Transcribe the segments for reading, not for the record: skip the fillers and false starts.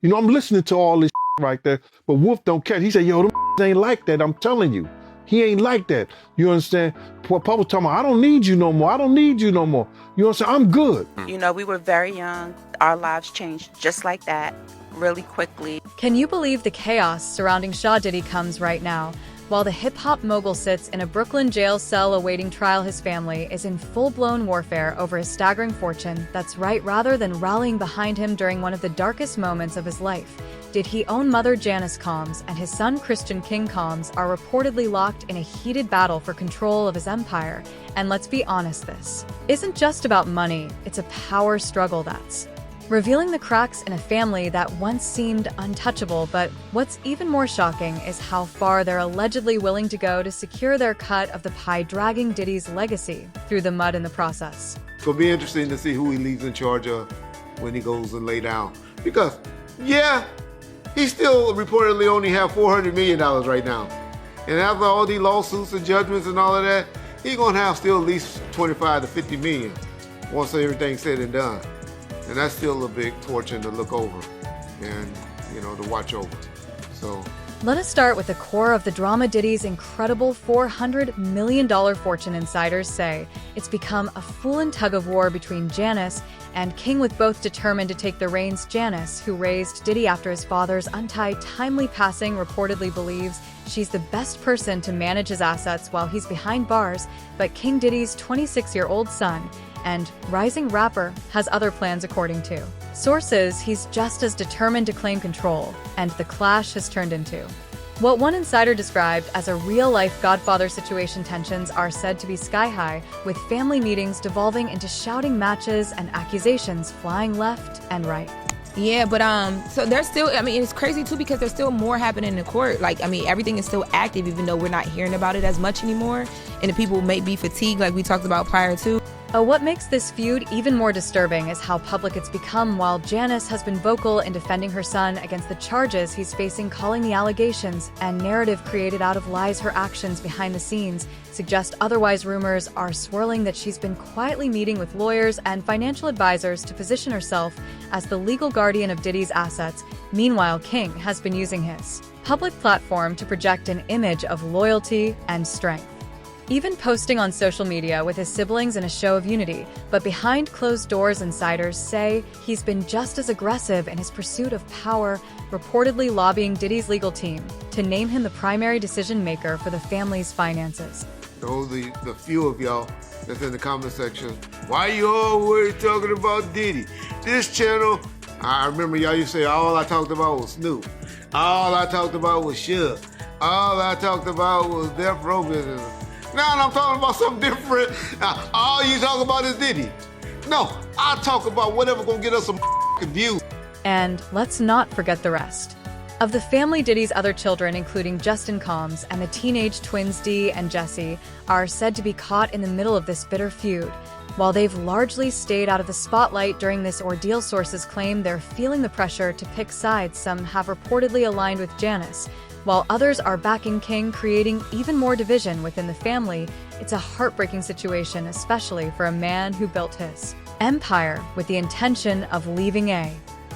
You know, I'm listening to all this right there, but Wolf don't catch. He said, yo, them ain't like that. I'm telling you. He ain't like that. You understand? Papa was talking about, I don't need you no more. I don't need you no more. You understand? I'm good. You know, we were very young. Our lives changed just like that, really quickly. Can you believe the chaos surrounding Shaw Diddy comes right now? While the hip-hop mogul sits in a Brooklyn jail cell awaiting trial, his family is in full-blown warfare over his staggering fortune. That's right, rather than rallying behind him during one of the darkest moments of his life. Diddy own mother Janice Combs and his son Christian King Combs are reportedly locked in a heated battle for control of his empire. And let's be honest, this isn't just about money, it's a power struggle that's revealing the cracks in a family that once seemed untouchable. But what's even more shocking is how far they're allegedly willing to go to secure their cut of the pie, dragging Diddy's legacy through the mud in the process. It'll be interesting to see who he leaves in charge of when he goes and lay down. Because, yeah, he still reportedly only have $400 million right now. And after all these lawsuits and judgments and all of that, he's gonna have still at least 25 to 50 million once everything's said and done. And that's still a big fortune to look over and, you know, to watch over. So let us start with the core of the drama. Diddy's incredible $400 million fortune. Insiders say it's become a full-on tug-of-war between Janice and King, with both determined to take the reins. Janice, who raised Diddy after his father's untimely passing, reportedly believes she's the best person to manage his assets while he's behind bars. But King, Diddy's 26-year-old son and rising rapper, has other plans. According to sources, he's just as determined to claim control, and the clash has turned into what one insider described as a real-life Godfather situation. Tensions are said to be sky-high, with family meetings devolving into shouting matches and accusations flying left and right. Yeah, but so there's still, I mean, it's crazy too because there's still more happening in the court. Like, I mean, everything is still active, even though we're not hearing about it as much anymore, and the people may be fatigued, like we talked about prior to. What makes this feud even more disturbing is how public it's become. While Janice has been vocal in defending her son against the charges he's facing, calling the allegations and narrative created out of lies, her actions behind the scenes suggest otherwise. Rumors are swirling that she's been quietly meeting with lawyers and financial advisors to position herself as the legal guardian of Diddy's assets. Meanwhile, King has been using his public platform to project an image of loyalty and strength, even posting on social media with his siblings in a show of unity. But behind closed doors, insiders say he's been just as aggressive in his pursuit of power, reportedly lobbying Diddy's legal team to name him the primary decision-maker for the family's finances. those the few of y'all that's in the comment section, why you always talking about Diddy? This channel, I remember y'all used to say all I talked about was Snoop. All I talked about was Suge. All I talked about was Death Row business. Now I'm talking about something different. All you talk about is Diddy. No, I talk about whatever gonna get us some views. And let's not forget the rest of the family. Diddy's other children, including Justin Combs and the teenage twins Dee and Jesse, are said to be caught in the middle of this bitter feud. While they've largely stayed out of the spotlight during this ordeal, sources claim they're feeling the pressure to pick sides. Some have reportedly aligned with Janice, while others are backing King, creating even more division within the family. It's a heartbreaking situation, especially for a man who built his empire with the intention of leaving a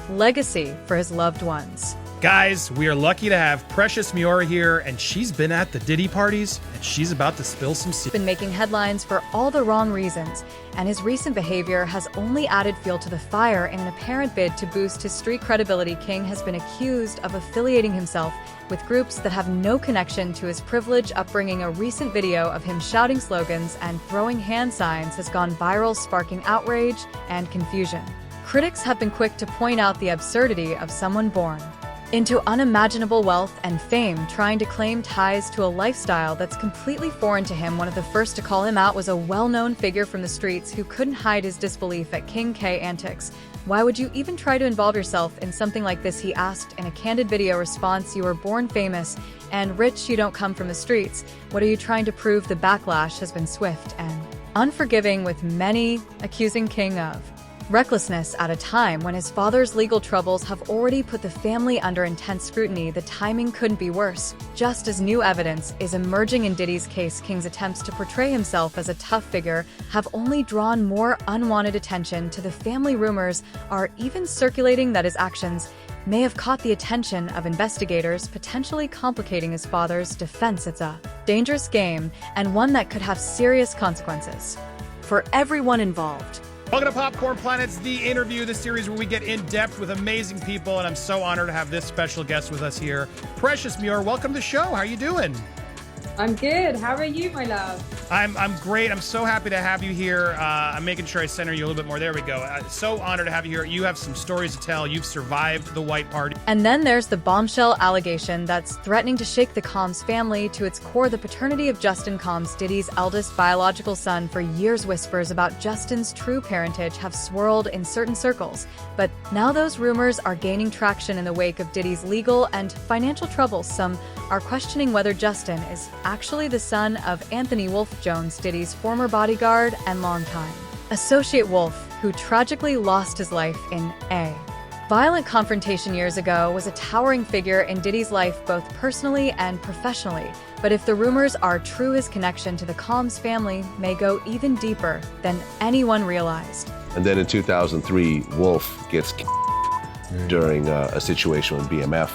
legacy for his loved ones. Guys, we are lucky to have Precious Miura here, and she's been at the Diddy parties, and she's about to spill some secrets. Been making headlines for all the wrong reasons, and his recent behavior has only added fuel to the fire. In an apparent bid to boost his street credibility, King has been accused of affiliating himself with groups that have no connection to his privileged upbringing. A recent video of him shouting slogans and throwing hand signs has gone viral, sparking outrage and confusion. Critics have been quick to point out the absurdity of someone born into unimaginable wealth and fame trying to claim ties to a lifestyle that's completely foreign to him. One of the first to call him out was a well-known figure from the streets who couldn't hide his disbelief at King K's antics. "Why would you even try to involve yourself in something like this?" he asked in a candid video response. "You were born famous and rich, you don't come from the streets. What are you trying to prove?" The backlash has been swift and unforgiving, with many accusing King of recklessness at a time when his father's legal troubles have already put the family under intense scrutiny. The timing couldn't be worse. Just as new evidence is emerging in Diddy's case, King's attempts to portray himself as a tough figure have only drawn more unwanted attention to the family. Rumors are even circulating that his actions may have caught the attention of investigators, potentially complicating his father's defense. It's a dangerous game, and one that could have serious consequences for everyone involved. Welcome to Popcorn Planet's The Interview, the series where we get in depth with amazing people, and I'm so honored to have this special guest with us here. Precious Muir, welcome to the show. How are you doing? I'm good. How are you, my love? I'm great. I'm so happy to have you here. I'm making sure I center you a little bit more. There we go. So honored to have you here. You have some stories to tell. You've survived the white party. And then there's the bombshell allegation that's threatening to shake the Combs family to its core. The paternity of Justin Combs, Diddy's eldest biological son. For years, whispers about Justin's true parentage have swirled in certain circles. But now those rumors are gaining traction in the wake of Diddy's legal and financial troubles. Some are questioning whether Justin is actually the son of Anthony Wolf Jones, Diddy's former bodyguard and longtime associate Wolf, who tragically lost his life in a violent confrontation years ago. Was a towering figure in Diddy's life both personally and professionally. But if the rumors are true, his connection to the Combs family may go even deeper than anyone realized. And then in 2003, Wolf gets during a situation with BMF,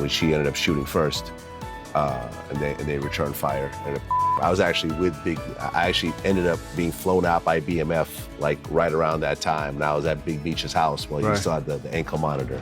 which he ended up shooting first, and they returned fire. And I was actually I actually ended up being flown out by BMF like right around that time, and I was at Big Meech's house while you saw the ankle monitor.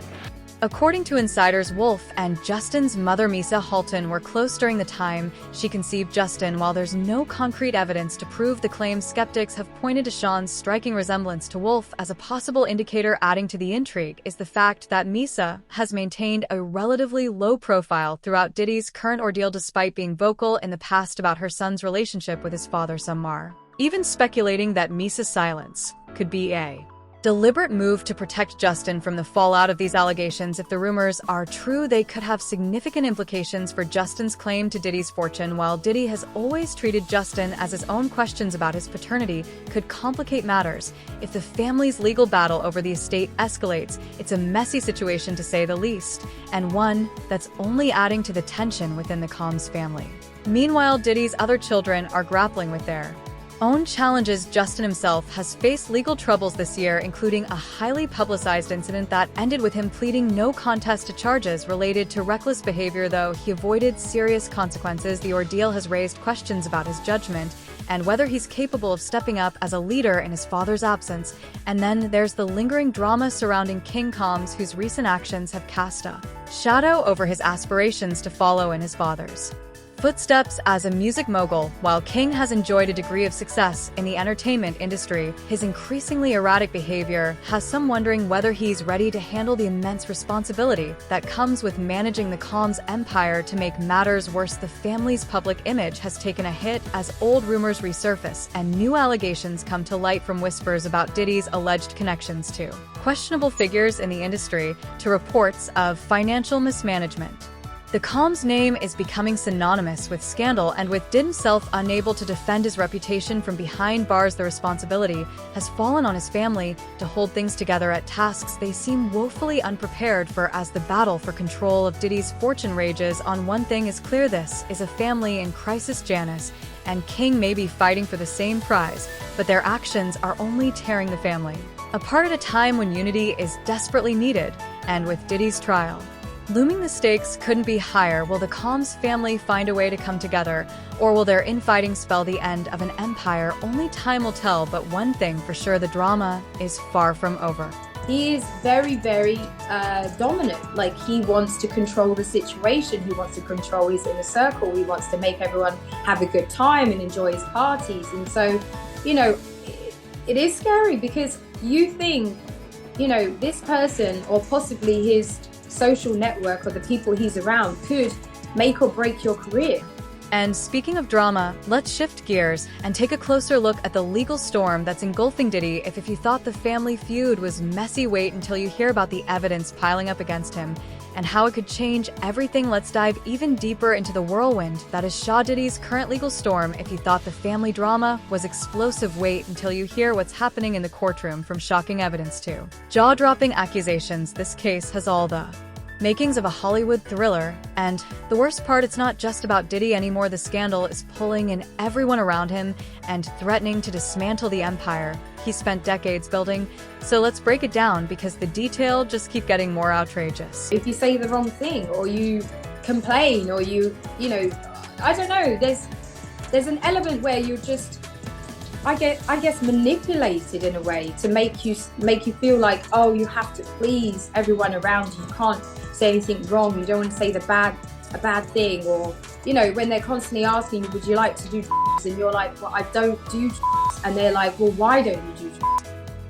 According to insiders, Wolf and Justin's mother, Misa Halton, were close during the time she conceived Justin. While there's no concrete evidence to prove the claim, skeptics have pointed to Sean's striking resemblance to Wolf as a possible indicator. Adding to the intrigue is the fact that Misa has maintained a relatively low profile throughout Diddy's current ordeal, despite being vocal in the past about her son's relationship with his father, Samar. Even speculating that Misa's silence could be a deliberate move to protect Justin from the fallout of these allegations. If the rumors are true, they could have significant implications for Justin's claim to Diddy's fortune. While Diddy has always treated Justin as his own, questions about his paternity could complicate matters. If the family's legal battle over the estate escalates, it's a messy situation to say the least, and one that's only adding to the tension within the Combs family. Meanwhile, Diddy's other children are grappling with their own challenges. Justin himself has faced legal troubles this year, including a highly publicized incident that ended with him pleading no contest to charges related to reckless behavior. Though he avoided serious consequences, the ordeal has raised questions about his judgment and whether he's capable of stepping up as a leader in his father's absence. And then there's the lingering drama surrounding King Combs, whose recent actions have cast a shadow over his aspirations to follow in his father's footsteps as a music mogul. While King has enjoyed a degree of success in the entertainment industry, his increasingly erratic behavior has some wondering whether he's ready to handle the immense responsibility that comes with managing the Combs empire. To make matters worse, the family's public image has taken a hit as old rumors resurface and new allegations come to light, from whispers about Diddy's alleged connections to questionable figures in the industry to reports of financial mismanagement. The Combs name is becoming synonymous with scandal, and with Diddy himself unable to defend his reputation from behind bars, the responsibility has fallen on his family to hold things together at tasks they seem woefully unprepared for. As the battle for control of Diddy's fortune rages on, one thing is clear: this is a family in crisis. Janice and King may be fighting for the same prize, but their actions are only tearing the family apart at a time when unity is desperately needed. And with Diddy's trial looming, the stakes couldn't be higher. Will the Combs family find a way to come together, or will their infighting spell the end of an empire? Only time will tell, but one thing for sure: the drama is far from over. He is very, very dominant. Like, he wants to control the situation. He wants to control his inner circle. He wants to make everyone have a good time and enjoy his parties. And so, it is scary, because you think, this person, or possibly his social network or the people he's around, could make or break your career. And speaking of drama, let's shift gears and take a closer look at the legal storm that's engulfing Diddy. If you thought the family feud was messy, wait until you hear about the evidence piling up against him and how it could change everything. Let's dive even deeper into the whirlwind that is Shaw Diddy's current legal storm. If you thought the family drama was explosive, wait until you hear what's happening in the courtroom. From shocking evidence to jaw-dropping accusations, this case has all the makings of a Hollywood thriller. And the worst part, it's not just about Diddy anymore. The scandal is pulling in everyone around him and threatening to dismantle the empire he spent decades building. So let's break it down, because the details just keep getting more outrageous. If you say the wrong thing, or you complain, or you know, I don't know, there's an element where you're just, I guess manipulated in a way to make you feel like, oh, you have to please everyone around you. You can't say anything wrong. You don't want to say a bad thing, or, you know, when they're constantly asking you, would you like to do and you're like, well, I don't do, and they're like, well, why don't you do?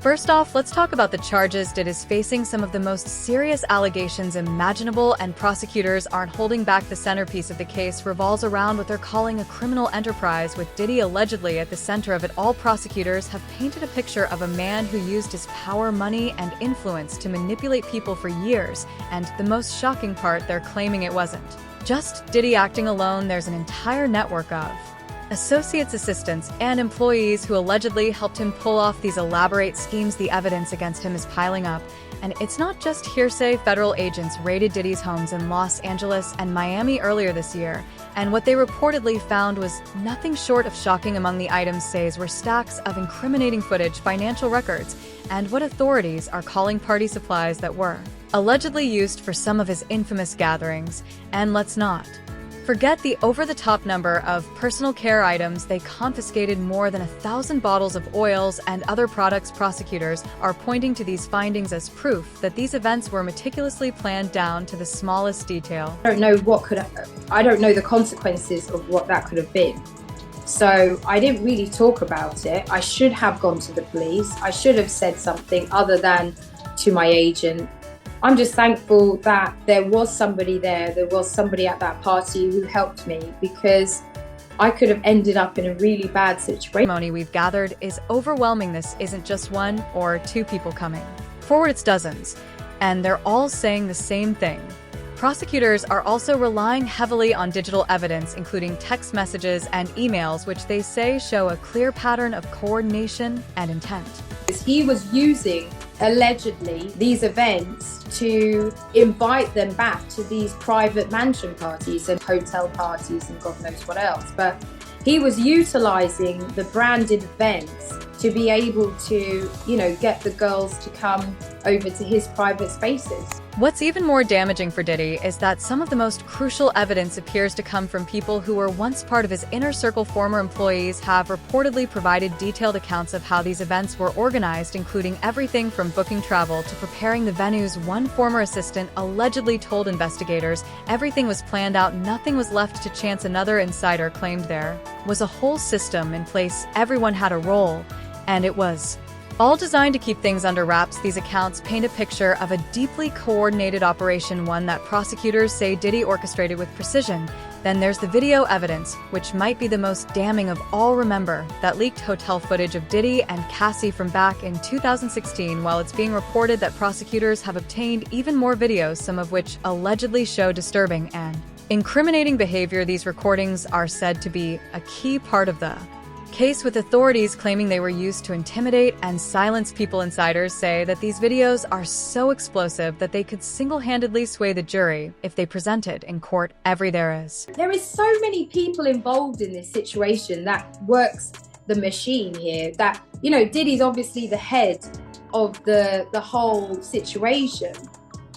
First off, let's talk about the charges. Diddy is facing some of the most serious allegations imaginable, and prosecutors aren't holding back. The centerpiece of the case revolves around what they're calling a criminal enterprise, with Diddy allegedly at the center of it all. Prosecutors have painted a picture of a man who used his power, money, and influence to manipulate people for years, and the most shocking part, they're claiming it wasn't just Diddy acting alone. There's an entire network of associates, assistants, and employees who allegedly helped him pull off these elaborate schemes. The evidence against him is piling up, and it's not just hearsay. Federal agents raided Diddy's homes in Los Angeles and Miami earlier this year, and what they reportedly found was nothing short of shocking. Among the items seized were stacks of incriminating footage, financial records, and what authorities are calling party supplies that were allegedly used for some of his infamous gatherings. And let's not forget the over-the-top number of personal care items. They confiscated more than 1,000 bottles of oils and other products. Prosecutors are pointing to these findings as proof that these events were meticulously planned down to the smallest detail. I don't know the consequences of what that could have been. So I didn't really talk about it. I should have gone to the police. I should have said something other than to my agent. I'm just thankful that there was somebody there. There was somebody at that party who helped me, because I could have ended up in a really bad situation. Testimony we've gathered is overwhelming. This isn't just one or two people coming forward, it's dozens, and they're all saying the same thing. Prosecutors are also relying heavily on digital evidence, including text messages and emails, which they say show a clear pattern of coordination and intent. He was using, allegedly, these events to invite them back to these private mansion parties and hotel parties and God knows what else. But he was utilizing the branded events to be able to, you know, get the girls to come over to his private spaces. What's even more damaging for Diddy is that some of the most crucial evidence appears to come from people who were once part of his inner circle. Former employees have reportedly provided detailed accounts of how these events were organized, including everything from booking travel to preparing the venues. One former assistant allegedly told investigators everything was planned out, nothing was left to chance. Another insider claimed there was a whole system in place, everyone had a role, and it was all designed to keep things under wraps. These accounts paint a picture of a deeply coordinated operation, one that prosecutors say Diddy orchestrated with precision. Then there's the video evidence, which might be the most damning of all. Remember that leaked hotel footage of Diddy and Cassie from back in 2016? While it's being reported that prosecutors have obtained even more videos, some of which allegedly show disturbing and incriminating behavior. These recordings are said to be a key part of the case, with authorities claiming they were used to intimidate and silence people. Insiders say that these videos are so explosive that they could single-handedly sway the jury if they presented in court. There is so many people involved in this situation that works the machine here, that, you know, Diddy's obviously the head of the whole situation,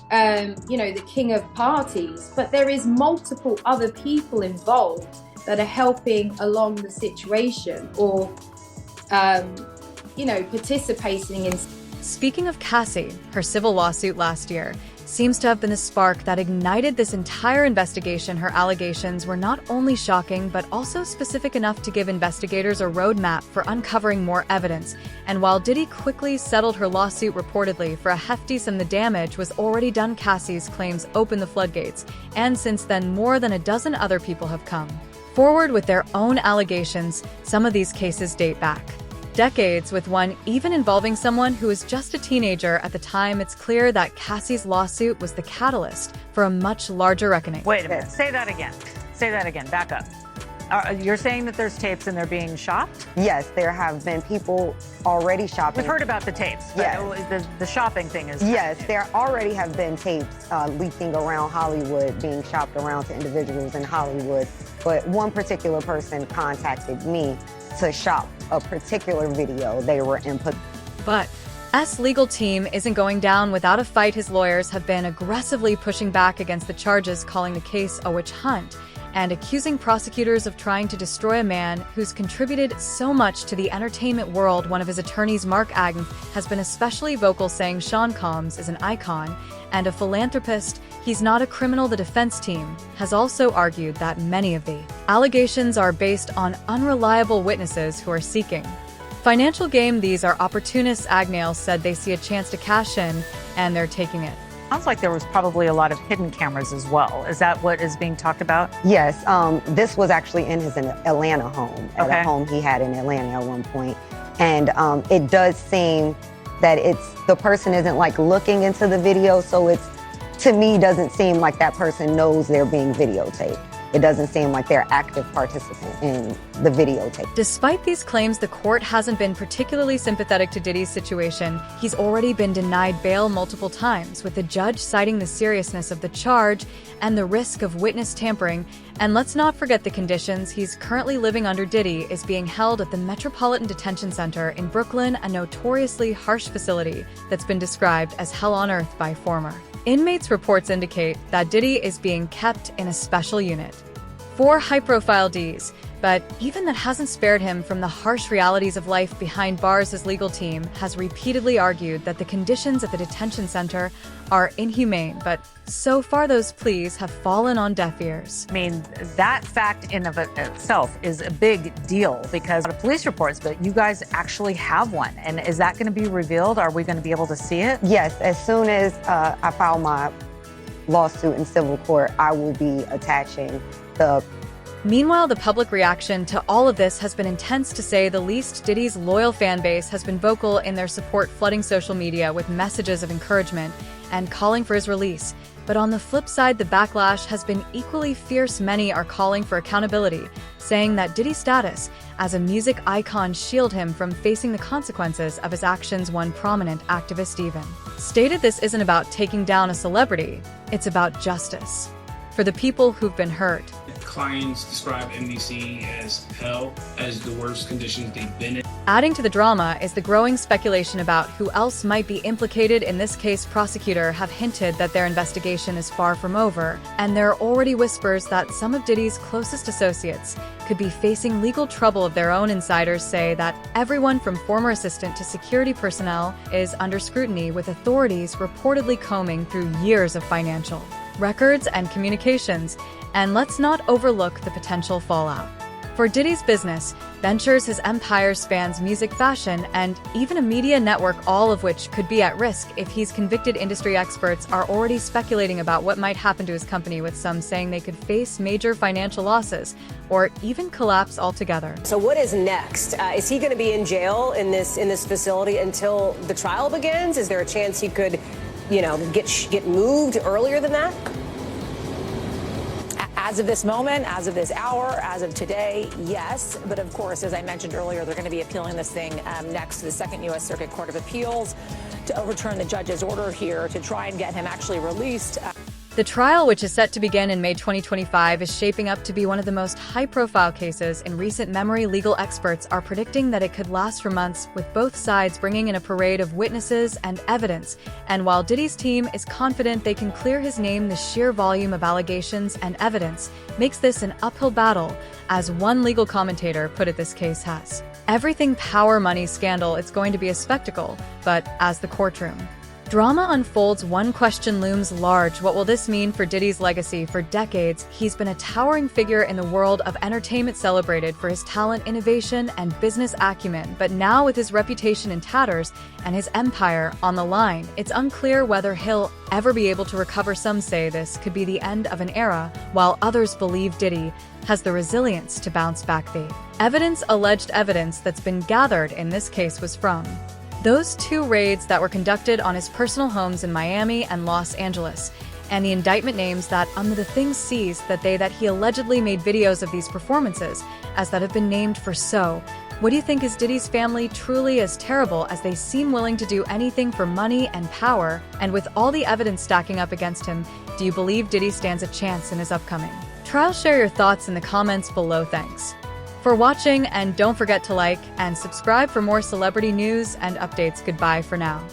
you know, the king of parties, but there is multiple other people involved that are helping along the situation, or, you know, participating in. Speaking of Cassie, her civil lawsuit last year seems to have been the spark that ignited this entire investigation. Her allegations were not only shocking, but also specific enough to give investigators a roadmap for uncovering more evidence. And while Diddy quickly settled her lawsuit reportedly for a hefty sum, the damage was already done. Cassie's claims opened the floodgates, and since then more than a dozen other people have come forward with their own allegations. Some of these cases date back decades, with one even involving someone who was just a teenager at the time. It's clear that Cassie's lawsuit was the catalyst for a much larger reckoning. Wait a minute, say that again. Say that again, back up. You're saying that there's tapes and they're being shopped? Yes, there have been people already shopping. We've heard about the tapes, but yes. The shopping thing is... Yes, there already have been tapes leaking around Hollywood, being shopped around to individuals in Hollywood. But one particular person contacted me to shop a particular video they were input. But S legal team isn't going down without a fight. His lawyers have been aggressively pushing back against the charges, calling the case a witch hunt, and accusing prosecutors of trying to destroy a man who's contributed so much to the entertainment world. One of his attorneys, Mark Agnew, has been especially vocal, saying Sean Combs is an icon and a philanthropist. He's not a criminal. The defense team has also argued that many of the allegations are based on unreliable witnesses who are seeking financial gain. These are opportunists. Agnew said they see a chance to cash in, and they're taking it. Sounds like there was probably a lot of hidden cameras as well. Is that what is being talked about? Yes, this was actually in his Atlanta home, at a home he had in Atlanta at one point. And it does seem that the person isn't like looking into the video, so to me, doesn't seem like that person knows they're being videotaped. It doesn't seem like they're active participant in the videotape. Despite these claims, the court hasn't been particularly sympathetic to Diddy's situation. He's already been denied bail multiple times, with the judge citing the seriousness of the charge and the risk of witness tampering. And let's not forget the conditions he's currently living under. Diddy is being held at the Metropolitan Detention Center in Brooklyn, a notoriously harsh facility that's been described as hell on earth by former inmates. Reports indicate that Diddy is being kept in a special unit for high-profile Ds, but even that hasn't spared him from the harsh realities of life behind bars. His legal team has repeatedly argued that the conditions at the detention center are inhumane, but so far those pleas have fallen on deaf ears. I mean, that fact in of itself is a big deal because of police reports, but you guys actually have one. And is that going to be revealed? Are we going to be able to see it? Yes, as soon as I file my lawsuit in civil court, I will be attaching the... Meanwhile, the public reaction to all of this has been intense, to say the least. Diddy's loyal fan base has been vocal in their support, flooding social media with messages of encouragement and calling for his release. But on the flip side, the backlash has been equally fierce. Many are calling for accountability, saying that Diddy's status as a music icon shield him from facing the consequences of his actions. One prominent activist even stated this isn't about taking down a celebrity, it's about justice for the people who've been hurt. Clients describe NBC as hell, as the worst conditions they've been in. Adding to the drama is the growing speculation about who else might be implicated in this case. Prosecutors have hinted that their investigation is far from over, and there are already whispers that some of Diddy's closest associates could be facing legal trouble of their own. Insiders say that everyone from former assistant to security personnel is under scrutiny, with authorities reportedly combing through years of financial records and communications. And let's not overlook the potential fallout for Diddy's business ventures. His empire spans music, fashion, and even a media network, all of which could be at risk if he's convicted. Industry experts are already speculating about what might happen to his company, with some saying they could face major financial losses or even collapse altogether. So what is next? Is he going to be in jail in this facility until the trial begins? Is there a chance he could, get moved earlier than that? As of this moment, as of this hour, as of today, yes. But of course, as I mentioned earlier, they're going to be appealing this thing next to the Second U.S. Circuit Court of Appeals to overturn the judge's order here to try and get him actually released. The trial, which is set to begin in May 2025, is shaping up to be one of the most high-profile cases in recent memory. Legal experts are predicting that it could last for months, with both sides bringing in a parade of witnesses and evidence. And while Diddy's team is confident they can clear his name, the sheer volume of allegations and evidence makes this an uphill battle. As one legal commentator put it, this case has everything: power, money, scandal. It's going to be a spectacle. But as the courtroom drama unfolds, one question looms large. What will this mean for Diddy's legacy? For decades, he's been a towering figure in the world of entertainment, celebrated for his talent, innovation, and business acumen. But now, with his reputation in tatters and his empire on the line, it's unclear whether he'll ever be able to recover. Some say this could be the end of an era, while others believe Diddy has the resilience to bounce back. The alleged evidence that's been gathered in this case was from those two raids that were conducted on his personal homes in Miami and Los Angeles. And the indictment names that among the things seized that he allegedly made videos of these performances, as that have been named for so. What do you think? Is Diddy's family truly as terrible as they seem willing to do anything for money and power? And with all the evidence stacking up against him, do you believe Diddy stands a chance in his upcoming trial? Share your thoughts in the comments below. Thanks for watching, and don't forget to like and subscribe for more celebrity news and updates. Goodbye for now.